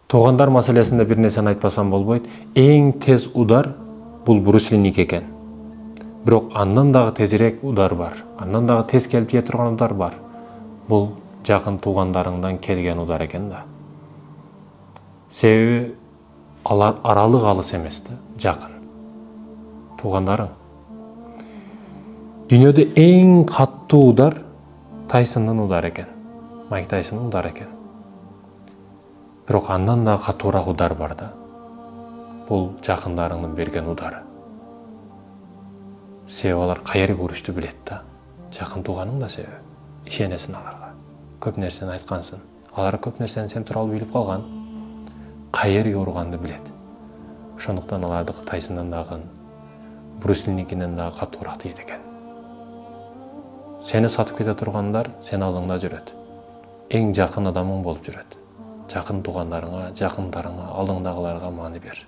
Туугандар маселесинде бир нерсени айтпасам болбойт. Эң тез удар бул Брюс Линики экен. Бирок андан дагы тезирээк удар бар. Андан дагы тез келип жете турган удар бар. Бул жакын туугандарыңдан келген удар экен да. Себеби аралык алыс эмес да, жакын. Туугандарың. Дүйнөдө эң каттуу удар Тайсондун удары экен. Майк Тайсондун удары экен. Бирок андан да катуураак удар бар да. Бул жакындарыңдын берген удары. Себеби алар кайерге урушту билет да. Жакын тууганың да себеби. Ишенесиң аларга. Көп нерсени айткансың. Алар көп нерсени сен тууралуу билип калган. Кайерге урганды билет. Ошондуктан аларды Тайсондон дагы, Брюс Линикинен дагы катуураак дейт экен. Сени сатып кете тургандар сен алдыңда жүрөт. Эң жакын адамың болуп жүрөт. Жакын туугандарыңа, жакындарыңа, алдыңдагыларга маани бер.